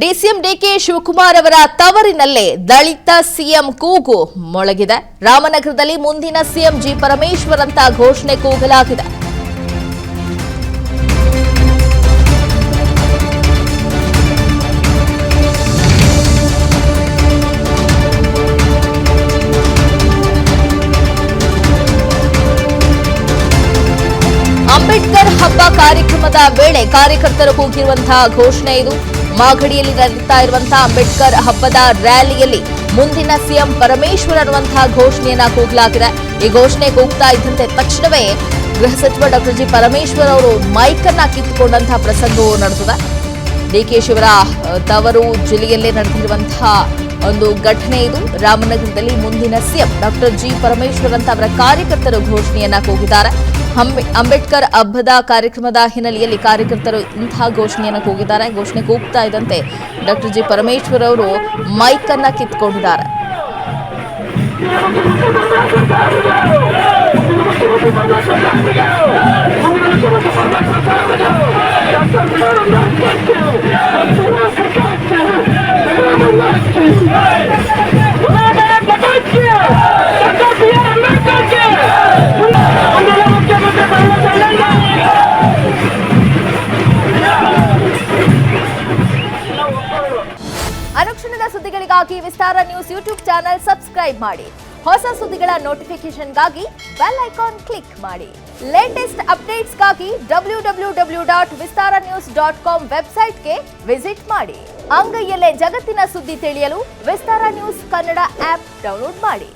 DCM DK Shivakumar ಅವರ ತವರಿನಲ್ಲೇ ದಲಿತ CM ಕೂಗು ಮೊಳಗಿದೆ. ರಾಮನಗರದಲ್ಲಿ ಮುಂದಿನ ಸಿಎಂ ಜಿ ಪರಮೇಶ್ವರ್ ಅಂತ ಘೋಷಣೆ ಕೂಗಲಾಗಿದೆ. ಅಂಬೇಡ್ಕರ್ ಹಬ್ಬ ಕಾರ್ಯಕ್ರಮದ ವೇಳೆ ಕಾರ್ಯಕರ್ತರು ಕೂಗಿರುವಂತಹ ಘೋಷಣೆ ಇದು. ಮಾಗಡಿಯಲ್ಲಿ ನಡೆಯುತ್ತಾ ಇರುವಂತಹ ಅಂಬೇಡ್ಕರ್ ಹಬ್ಬದ ರ್ಯಾಲಿಯಲ್ಲಿ ಮುಂದಿನ ಸಿಎಂ ಪರಮೇಶ್ವರ್ ಅನ್ನುವಂತಹ ಘೋಷಣೆಯನ್ನ ಕೂಗಲಾಗಿದೆ. ಈ ಘೋಷಣೆ ಕೂಗ್ತಾ ಇದ್ದಂತೆ ತಕ್ಷಣವೇ ಗೃಹ ಸಚಿವ ಡಾಕ್ಟರ್ ಜಿ ಪರಮೇಶ್ವರ್ ಅವರು ಮೈಕ್ ಅನ್ನ ಕಿತ್ತುಕೊಂಡಂತಹ ಪ್ರಸಂಗವು ನಡೆದಿದೆ. ಡಿಕೆ ಶಿವರ ತವರು ಜಿಲ್ಲೆಯಲ್ಲೇ ನಡೆದಿರುವಂತಹ ಒಂದು ಘಟನೆ ಇದು. ರಾಮನಗರದಲ್ಲಿ ಮುಂದಿನ ಸಿಎಂ ಡಾಕ್ಟರ್ ಜಿ ಪರಮೇಶ್ವರ್ ಅಂತ ಅವರ ಕಾರ್ಯಕರ್ತರು ಘೋಷಣೆಯನ್ನ ಕೂಗಿದ್ದಾರೆ. ಅಂಬೇಡ್ಕರ್ ಹಬ್ಬದ ಕಾರ್ಯಕ್ರಮದ ಹಿನ್ನೆಲೆಯಲ್ಲಿ ಕಾರ್ಯಕರ್ತರು ಇಂತಹ ಘೋಷಣೆಯನ್ನು ಕೂಗಿದ್ದಾರೆ. ಘೋಷಣೆ ಕೂಗ್ತಾ ಇದ್ದಂತೆ ಡಾಕ್ಟರ್ ಜಿ ಪರಮೇಶ್ವರ್ ಅವರು ಮೈಕ್ ಅನ್ನ ಕಿತ್ಕೊಂಡಿದ್ದಾರೆ. ಅನುಕ್ಷಣದ ಸುದ್ದಿಗಳಿಗಾಗಿ ವಿಸ್ತಾರ ನ್ಯೂಸ್ ಯೂಟ್ಯೂಬ್ ಚಾನೆಲ್ ಸಬ್ಸ್ಕ್ರೈಬ್ ಮಾಡಿ. ಹೊಸ ಸುದ್ದಿಗಳ ನೋಟಿಫಿಕೇಶನ್ಗಾಗಿ ಬೆಲ್ ಐಕಾನ್ ಕ್ಲಿಕ್ ಮಾಡಿ. ಲೇಟೆಸ್ಟ್ ಅಪ್ಡೇಟ್ಸ್ಗಾಗಿ www.vistaranews.com ವೆಬ್ಸೈಟ್ಗೆ ವಿಸಿಟ್ ಮಾಡಿ. ಅಂಗೈಯಲ್ಲೇ ಜಗತ್ತಿನ ಸುದ್ದಿ ತಿಳಿಯಲು ವಿಸ್ತಾರ ನ್ಯೂಸ್ ಕನ್ನಡ ಆಪ್ ಡೌನ್ಲೋಡ್ ಮಾಡಿ.